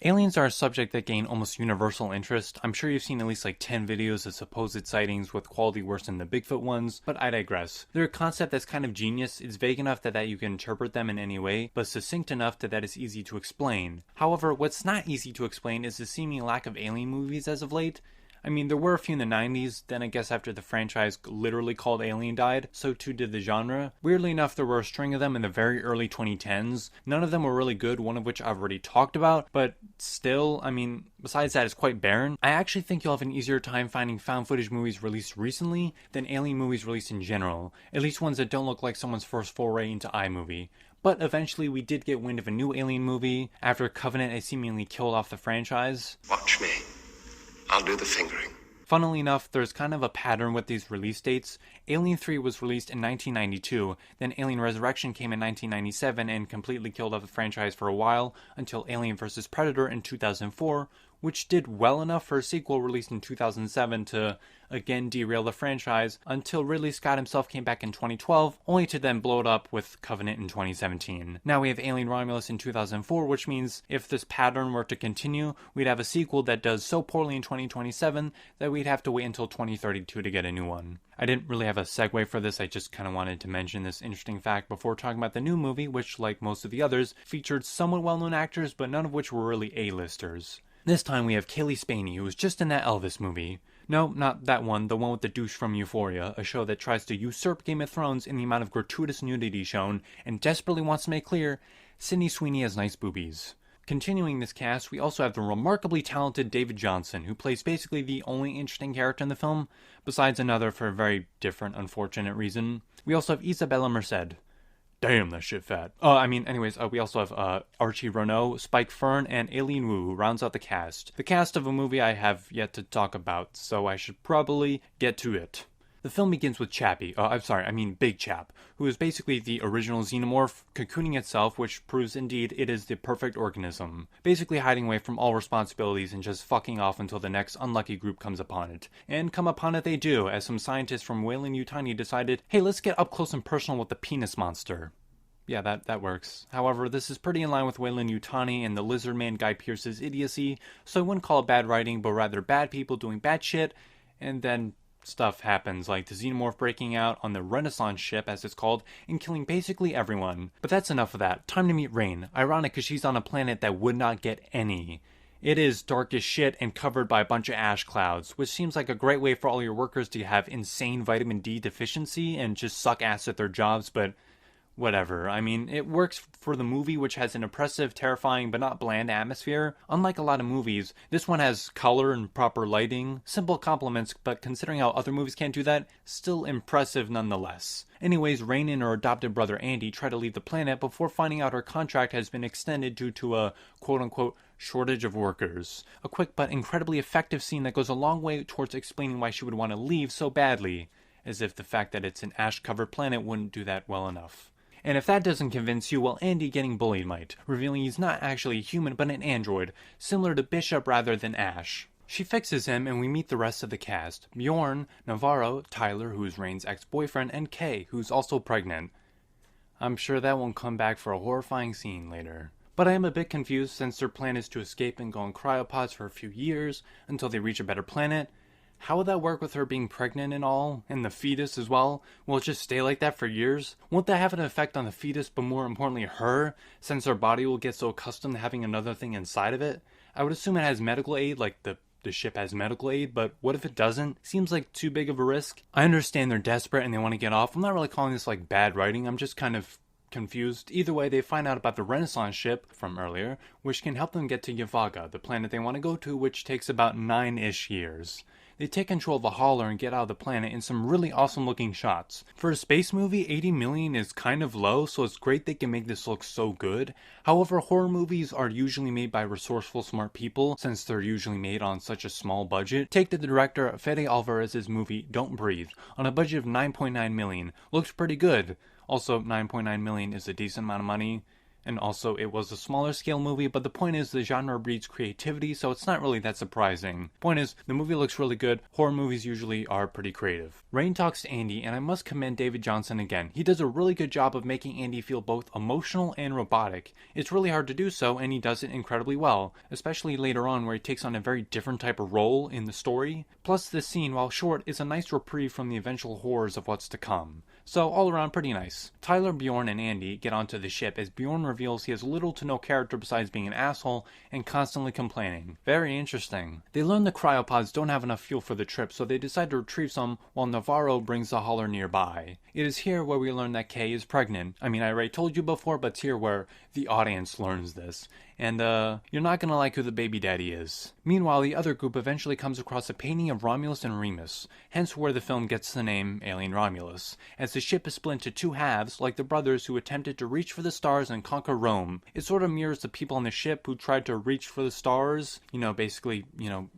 Aliens are a subject that gain almost universal interest. I'm sure you've seen at least like 10 videos of supposed sightings with quality worse than the Bigfoot ones, but I digress. They're a concept that's kind of genius. It's vague enough that you can interpret them in any way, but succinct enough that it's easy to explain. However, what's not easy to explain is the seeming lack of alien movies as of late. I mean, there were a few in the 90s, then I guess after the franchise literally called Alien died, so too did the genre. Weirdly enough, there were a string of them in the very early 2010s. None of them were really good, one of which I've already talked about, but still, I mean, besides that, it's quite barren. I actually think you'll have an easier time finding found footage movies released recently than alien movies released in general, at least ones that don't look like someone's first foray into iMovie. But eventually we did get wind of a new Alien movie, after Covenant had seemingly killed off the franchise. Watch me. I'll do the fingering. Funnily enough, there's kind of a pattern with these release dates. Alien 3 was released in 1992, then Alien Resurrection came in 1997 and completely killed off the franchise for a while, until Alien vs. Predator in 2004, which did well enough for a sequel released in 2007 to again derail the franchise, until Ridley Scott himself came back in 2012, only to then blow it up with Covenant in 2017. Now we have Alien Romulus in 2004, which means if this pattern were to continue, we'd have a sequel that does so poorly in 2027 that we'd have to wait until 2032 to get a new one. I didn't really have a segue for this, I just kind of wanted to mention this interesting fact before talking about the new movie, which, like most of the others, featured somewhat well-known actors, but none of which were really A-listers. This time we have Kaylee Spaney, who was just in that Elvis movie. No, not that one, the one with the douche from Euphoria, a show that tries to usurp Game of Thrones in the amount of gratuitous nudity shown, and desperately wants to make clear, Sydney Sweeney has nice boobies. Continuing this cast, we also have the remarkably talented David Johnson, who plays basically the only interesting character in the film, besides another for a very different, unfortunate reason. We also have Isabella Merced. Damn, that shit fat. We also have Archie Renault, Spike Fern, and Aileen Wu, who rounds out the cast. The cast of a movie I have yet to talk about, so I should probably get to it. The film begins with Big Chap, who is basically the original xenomorph, cocooning itself, which proves indeed it is the perfect organism, basically hiding away from all responsibilities and just fucking off until the next unlucky group comes upon it. And come upon it they do, as some scientists from Weyland-Yutani decided, hey, let's get up close and personal with the penis monster. Yeah, that works. However, this is pretty in line with Weyland-Yutani and the Lizard Man Guy Pearce's idiocy, so I wouldn't call it bad writing, but rather bad people doing bad shit, and then stuff happens, like the xenomorph breaking out on the Renaissance ship, as it's called, and killing basically everyone. But that's enough of that. Time to meet Rain. Ironic because she's on a planet that would not get any. It is dark as shit and covered by a bunch of ash clouds, which seems like a great way for all your workers to have insane vitamin D deficiency and just suck ass at their jobs, but whatever. I mean, it works for the movie, which has an impressive, terrifying, but not bland atmosphere. Unlike a lot of movies, this one has color and proper lighting. Simple compliments, but considering how other movies can't do that, still impressive nonetheless. Anyways, Rain and her adopted brother Andy try to leave the planet before finding out her contract has been extended due to a quote-unquote shortage of workers. A quick but incredibly effective scene that goes a long way towards explaining why she would want to leave so badly, as if the fact that it's an ash-covered planet wouldn't do that well enough. And if that doesn't convince you, well, Andy getting bullied might, revealing he's not actually a human but an android, similar to Bishop rather than Ash. She fixes him and we meet the rest of the cast. Bjorn, Navarro, Tyler, who's Rain's ex-boyfriend, and Kay, who's also pregnant. I'm sure that won't come back for a horrifying scene later. But I am a bit confused since their plan is to escape and go in cryopods for a few years until they reach a better planet. How would that work with her being pregnant and all, and the fetus as well? Will it just stay like that for years? Won't that have an effect on the fetus, but more importantly her, since her body will get so accustomed to having another thing inside of it? I would assume it has medical aid, like the ship has medical aid, but what if it doesn't? Seems like too big of a risk. I understand they're desperate and they want to get off. I'm not really calling this like bad writing, I'm just kind of confused. Either way, they find out about the Renaissance ship from earlier, which can help them get to Yavaga, the planet they want to go to, which takes about 9-ish years. They take control of the hauler and get out of the planet in some really awesome looking shots. For a space movie, 80 million is kind of low, so it's great they can make this look so good. However, horror movies are usually made by resourceful, smart people, since they're usually made on such a small budget. Take the director Fede Alvarez's movie Don't Breathe, on a budget of 9.9 million. Looks pretty good. Also, 9.9 million is a decent amount of money. And also, it was a smaller scale movie, but the point is the genre breeds creativity, so it's not really that surprising. Point is, the movie looks really good. Horror movies usually are pretty creative. Rain talks to Andy, and I must commend David Johnson again. He does a really good job of making Andy feel both emotional and robotic. It's really hard to do so, and he does it incredibly well, especially later on where he takes on a very different type of role in the story. Plus, this scene, while short, is a nice reprieve from the eventual horrors of what's to come. So, all around pretty nice. Tyler, Bjorn, and Andy get onto the ship as Bjorn reveals he has little to no character besides being an asshole and constantly complaining. Very interesting. They learn the cryopods don't have enough fuel for the trip, so they decide to retrieve some while Navarro brings the hauler nearby. It is here where we learn that Kay is pregnant. I mean, I already told you before, but it's here where the audience learns this. And, you're not gonna like who the baby daddy is. Meanwhile, the other group eventually comes across a painting of Romulus and Remus, hence where the film gets the name Alien Romulus, as the ship is split into two halves, like the brothers who attempted to reach for the stars and conquer Rome. It sort of mirrors the people on the ship who tried to reach for the stars, basically,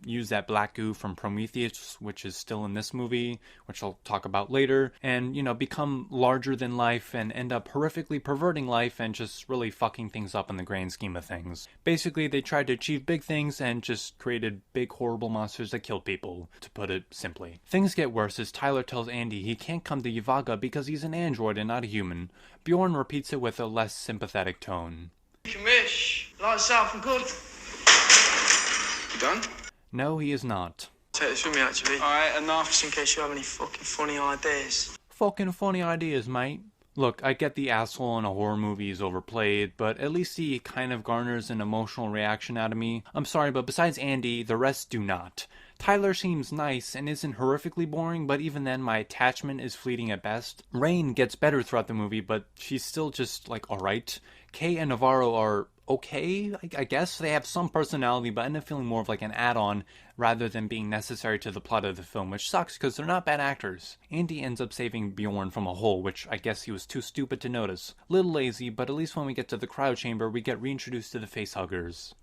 use that black goo from Prometheus, which is still in this movie, which I'll talk about later, and, become larger than life and end up horrifically perverting life and just really fucking things up in the grand scheme of things. Basically, they tried to achieve big things and just created big horrible monsters that killed people, to put it simply. Things get worse as Tyler tells Andy he can't come to Yvaga because he's an android and not a human. Bjorn repeats it with a less sympathetic tone. Commish, like something good. You done? No, he is not. Take this with me, actually. Alright, enough, just in case you have any fucking funny ideas. Fucking funny ideas, mate. Look, I get the asshole in a horror movie is overplayed, but at least he kind of garners an emotional reaction out of me. I'm sorry, but besides Andy, the rest do not. Tyler seems nice and isn't horrifically boring, but even then my attachment is fleeting at best. Rain gets better throughout the movie, but she's still just, alright. Kay and Navarro are okay, I guess. They have some personality, but end up feeling more of like an add-on rather than being necessary to the plot of the film, which sucks because they're not bad actors. Andy ends up saving Bjorn from a hole, which I guess he was too stupid to notice. Little lazy, but at least when we get to the cryo chamber, we get reintroduced to the facehuggers.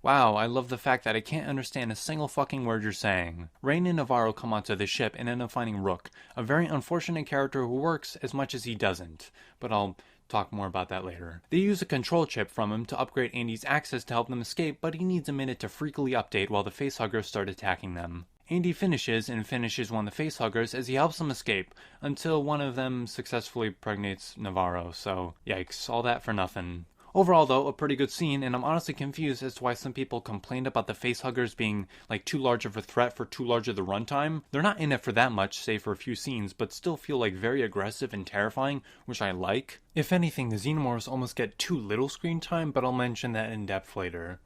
Wow, I love the fact that I can't understand a single fucking word you're saying. Rain and Navarro come onto the ship and end up finding Rook, a very unfortunate character who works as much as he doesn't. But I'll talk more about that later. They use a control chip from him to upgrade Andy's access to help them escape, but he needs a minute to freakily update while the facehuggers start attacking them. Andy finishes one of the facehuggers as he helps them escape, until one of them successfully impregnates Navarro, so yikes, all that for nothing. Overall, though, a pretty good scene, and I'm honestly confused as to why some people complained about the facehuggers being, too large of a threat for too large of the runtime. They're not in it for that much, save for a few scenes, but still feel, very aggressive and terrifying, which I like. If anything, the xenomorphs almost get too little screen time, but I'll mention that in depth later.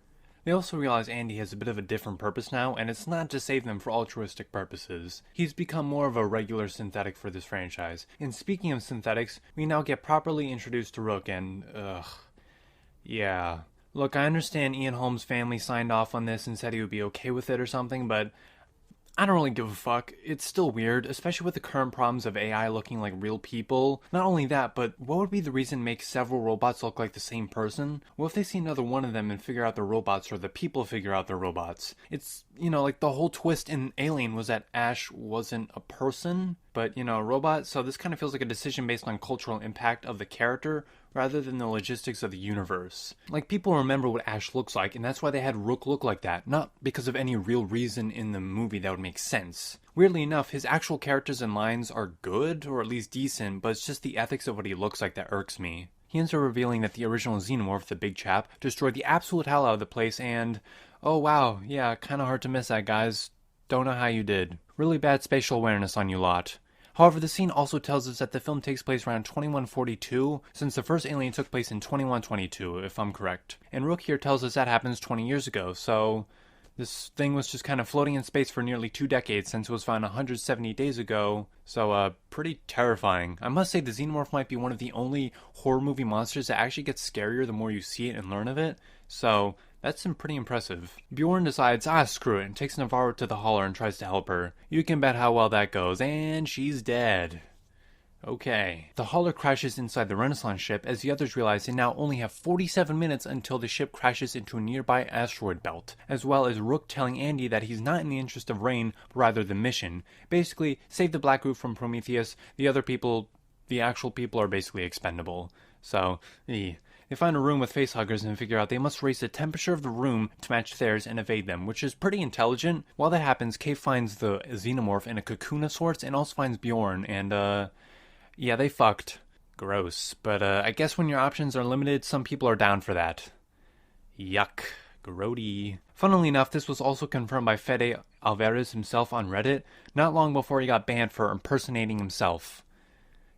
They also realize Andy has a bit of a different purpose now, and it's not to save them for altruistic purposes. He's become more of a regular synthetic for this franchise. And speaking of synthetics, we now get properly introduced to Rook, and yeah. Look, I understand Ian Holmes' family signed off on this and said he would be okay with it or something, but I don't really give a fuck. It's still weird, especially with the current problems of AI looking like real people. Not only that, but what would be the reason to make several robots look like the same person? What if they see another one of them and figure out they're robots, or the people figure out they're robots? It's, the whole twist in Alien was that Ash wasn't a person, but, a robot, so this kind of feels like a decision based on cultural impact of the character, rather than the logistics of the universe. People remember what Ash looks like, and that's why they had Rook look like that, not because of any real reason in the movie that would make sense. Weirdly enough, his actual characters and lines are good, or at least decent, but it's just the ethics of what he looks like that irks me. He ends up revealing that the original xenomorph, the big chap, destroyed the absolute hell out of the place, and oh wow, yeah, kinda hard to miss that, guys. Don't know how you did. Really bad spatial awareness on you lot. However, the scene also tells us that the film takes place around 2142, since the first Alien took place in 2122, if I'm correct. And Rook here tells us that happens 20 years ago, so this thing was just kind of floating in space for nearly 2 decades since it was found 170 days ago, so pretty terrifying. I must say the xenomorph might be one of the only horror movie monsters that actually gets scarier the more you see it and learn of it, so that's pretty impressive. Bjorn decides, screw it, and takes Navarro to the hauler and tries to help her. You can bet how well that goes, and she's dead. Okay. The hauler crashes inside the Renaissance ship as the others realize they now only have 47 minutes until the ship crashes into a nearby asteroid belt, as well as Rook telling Andy that he's not in the interest of Rain, but rather the mission. Basically, save the black group from Prometheus, the other people the actual people are basically expendable. So, they find a room with facehuggers and figure out they must raise the temperature of the room to match theirs and evade them, which is pretty intelligent. While that happens, Kay finds the xenomorph in a cocoon of sorts and also finds Bjorn, and yeah, they fucked. Gross. But I guess when your options are limited, some people are down for that. Yuck. Grody. Funnily enough, this was also confirmed by Fede Alvarez himself on Reddit, not long before he got banned for impersonating himself.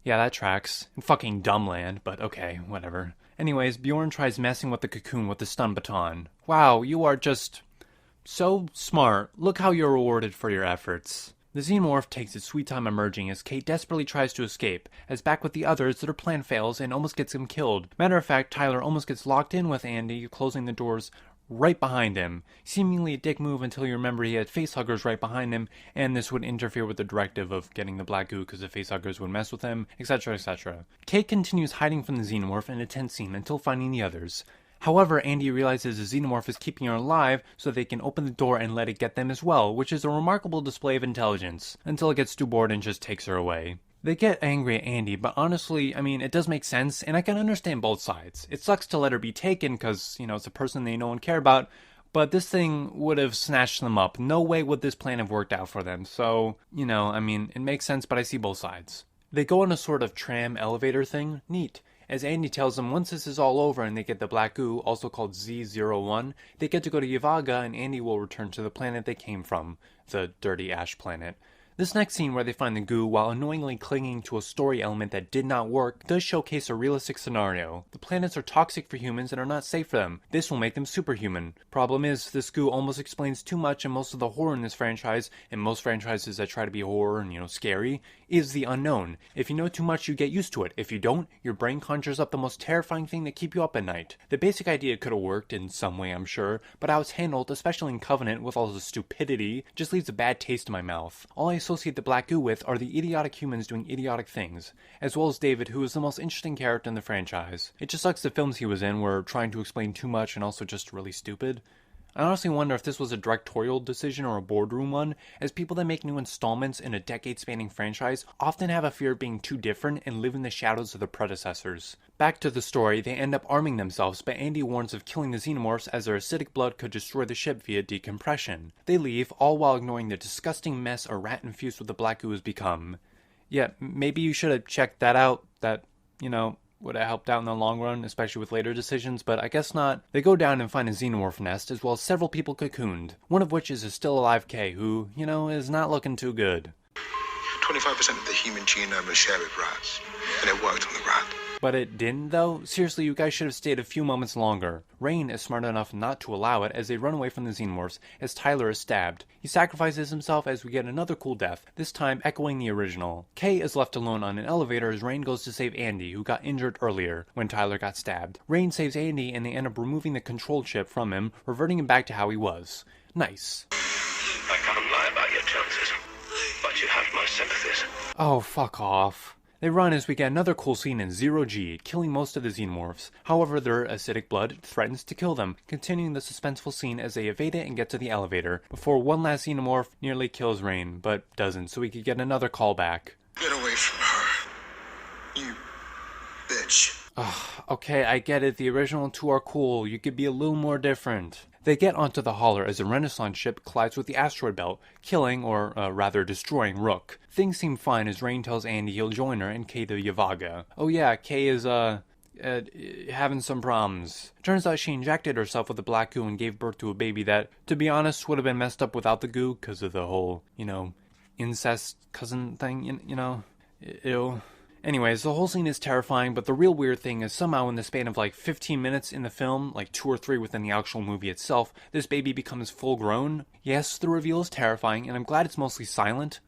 Yeah, that tracks. In fucking Dumbland, but okay, whatever. Anyways, Bjorn tries messing with the cocoon with the stun baton. Wow, you are just so smart. Look how you're rewarded for your efforts. The xenomorph takes its sweet time emerging as Kate desperately tries to escape, as back with the others, their plan fails and almost gets him killed. Matter of fact, Tyler almost gets locked in with Andy, closing the doors right behind him. Seemingly a dick move until you remember he had facehuggers right behind him, and this would interfere with the directive of getting the black goo because the facehuggers would mess with him, etc, etc. Kate continues hiding from the xenomorph in a tense scene until finding the others. However, Andy realizes the xenomorph is keeping her alive so they can open the door and let it get them as well, which is a remarkable display of intelligence, until it gets too bored and just takes her away. They get angry at Andy, but honestly, I mean, it does make sense, and I can understand both sides. It sucks to let her be taken because, it's a person they know and care about, but this thing would have snatched them up. No way would this plan have worked out for them, so, it makes sense, but I see both sides. They go on a sort of tram elevator thing. Neat. As Andy tells them, once this is all over and they get the black goo, also called Z01, they get to go to Yavaga and Andy will return to the planet they came from, the Dirty Ash planet. This next scene where they find the goo while annoyingly clinging to a story element that did not work does showcase a realistic scenario. The planets are toxic for humans and are not safe for them. This will make them superhuman. Problem is, this goo almost explains too much, and most of the horror in this franchise, and most franchises that try to be horror and scary, is the unknown. If you know too much, you get used to it. If you don't, your brain conjures up the most terrifying thing to keep you up at night. The basic idea could have worked in some way, I'm sure, but how it's handled, especially in Covenant with all the stupidity, just leaves a bad taste in my mouth. All I associate the black goo with are the idiotic humans doing idiotic things, as well as David, who is the most interesting character in the franchise. It just sucks the films he was in were trying to explain too much and also just really stupid. I honestly wonder if this was a directorial decision or a boardroom one, as people that make new installments in a decade-spanning franchise often have a fear of being too different and live in the shadows of their predecessors. Back to the story, they end up arming themselves, but Andy warns of killing the xenomorphs as their acidic blood could destroy the ship via decompression. They leave, all while ignoring the disgusting mess a rat infused with the black goo has become. Yeah, maybe you should have checked that out, that, would have helped out in the long run, especially with later decisions, but I guess not. They go down and find a xenomorph nest, as well as several people cocooned, one of which is a still alive Kay, who, is not looking too good. 25% of the human genome is shared with rats, and it worked on the rat. But it didn't, though? Seriously, you guys should have stayed a few moments longer. Rain is smart enough not to allow it as they run away from the xenomorphs as Tyler is stabbed. He sacrifices himself as we get another cool death, this time echoing the original. Kay is left alone on an elevator as Rain goes to save Andy, who got injured earlier when Tyler got stabbed. Rain saves Andy and they end up removing the control chip from him, reverting him back to how he was. Nice. I can't lie about your chances, but you have my sympathies. Oh, fuck off. They run as we get another cool scene in 0G, killing most of the xenomorphs. However, their acidic blood threatens to kill them, continuing the suspenseful scene as they evade it and get to the elevator, before one last xenomorph nearly kills Rain, but doesn't, so we could get another callback. Get away from her, you bitch. Okay, I get it, the original two are cool, you could be a little more different. They get onto the hauler as a Renaissance ship collides with the asteroid belt, killing, or rather destroying, Rook. Things seem fine as Rain tells Andy he'll join her and Kay to Yavaga. Oh yeah, Kay is, having some problems. Turns out she injected herself with the black goo and gave birth to a baby that, to be honest, would have been messed up without the goo, because of the whole, incest cousin thing, Ew. Anyways, the whole scene is terrifying, but the real weird thing is somehow in the span of like 15 minutes in the film, like 2 or 3 within the actual movie itself, this baby becomes full grown. Yes, the reveal is terrifying, and I'm glad it's mostly silent.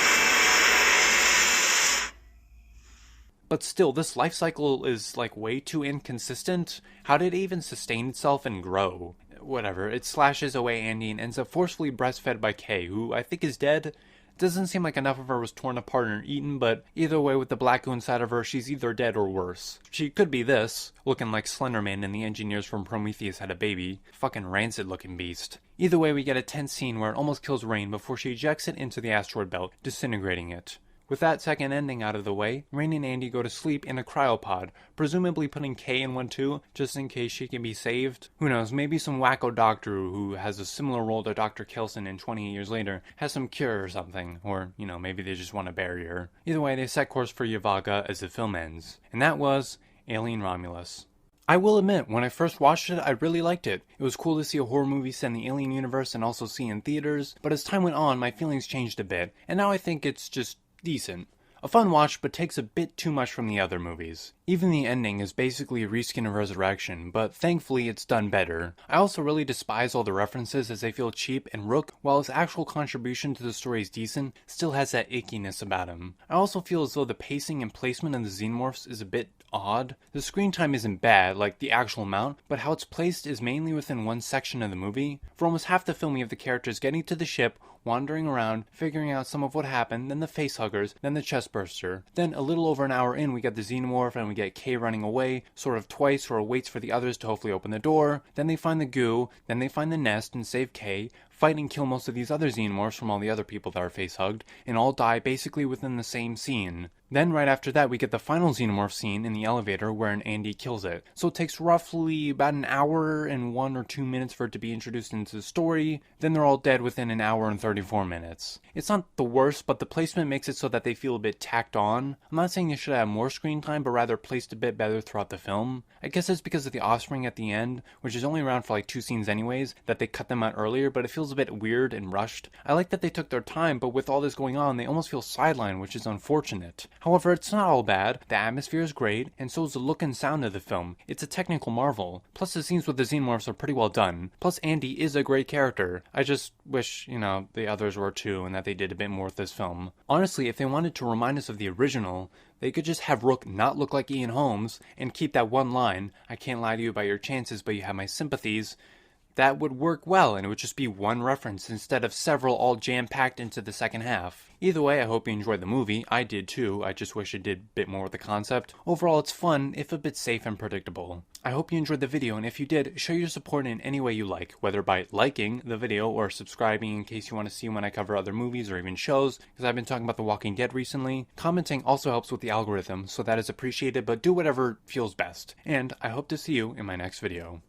But still, this life cycle is like way too inconsistent. How did it even sustain itself and grow? Whatever, it slashes away Andy and ends up forcefully breastfed by Kay, who I think is dead. Doesn't seem like enough of her was torn apart and eaten, but either way with the black goo inside of her, she's either dead or worse. She could be this, looking like Slenderman and the engineers from Prometheus had a baby. Fucking rancid looking beast. Either way, we get a tense scene where it almost kills Rain before she ejects it into the asteroid belt, disintegrating it. With that second ending out of the way, Rain and Andy go to sleep in a cryopod, presumably putting Kay in one too, just in case she can be saved. Who knows, maybe some wacko doctor who has a similar role to Dr. Kelson in 28 years later has some cure or something, or, maybe they just want a barrier. Either way, they set course for Yavaga as the film ends. And that was Alien Romulus. I will admit, when I first watched it, I really liked it. It was cool to see a horror movie set in the Alien universe and also see in theaters, but as time went on, my feelings changed a bit, and now I think it's just decent. A fun watch, but takes a bit too much from the other movies. Even the ending is basically a reskin of Resurrection, but thankfully it's done better. I also really despise all the references as they feel cheap, and Rook, while his actual contribution to the story is decent, still has that ickiness about him. I also feel as though the pacing and placement of the xenomorphs is a bit odd. The screen time isn't bad, like the actual amount, but how it's placed is mainly within one section of the movie. For almost half the film, you have the characters getting to the ship, wandering around, figuring out some of what happened, then the facehuggers, then the chestburster. Then a little over an hour in, we get the xenomorph and we get Kay running away, sort of twice, or waits for the others to hopefully open the door. Then they find the goo, then they find the nest and save Kay, fight and kill most of these other xenomorphs from all the other people that are facehugged, and all die basically within the same scene. Then right after that we get the final xenomorph scene in the elevator wherein Andy kills it. So it takes roughly about an hour and 1 or 2 minutes for it to be introduced into the story, then they're all dead within an hour and 34 minutes. It's not the worst, but the placement makes it so that they feel a bit tacked on. I'm not saying they should have more screen time, but rather placed a bit better throughout the film. I guess it's because of the offspring at the end, which is only around for like 2 scenes anyways, that they cut them out earlier, but it feels a bit weird and rushed. I like that they took their time, but with all this going on, they almost feel sidelined, which is unfortunate. However, it's not all bad. The atmosphere is great, and so is the look and sound of the film. It's a technical marvel. Plus the scenes with the xenomorphs are pretty well done. Plus Andy is a great character. I just wish, the others were too, and that they did a bit more with this film. Honestly, if they wanted to remind us of the original, they could just have Rook not look like Ian Holmes, and keep that one line, "I can't lie to you about your chances, but you have my sympathies." That would work well, and it would just be one reference instead of several all jam-packed into the second half. Either way, I hope you enjoyed the movie. I did too. I just wish it did a bit more with the concept. Overall, it's fun, if a bit safe and predictable. I hope you enjoyed the video, and if you did, show your support in any way you like, whether by liking the video or subscribing in case you want to see when I cover other movies or even shows, because I've been talking about The Walking Dead recently. Commenting also helps with the algorithm, so that is appreciated, but do whatever feels best. And I hope to see you in my next video.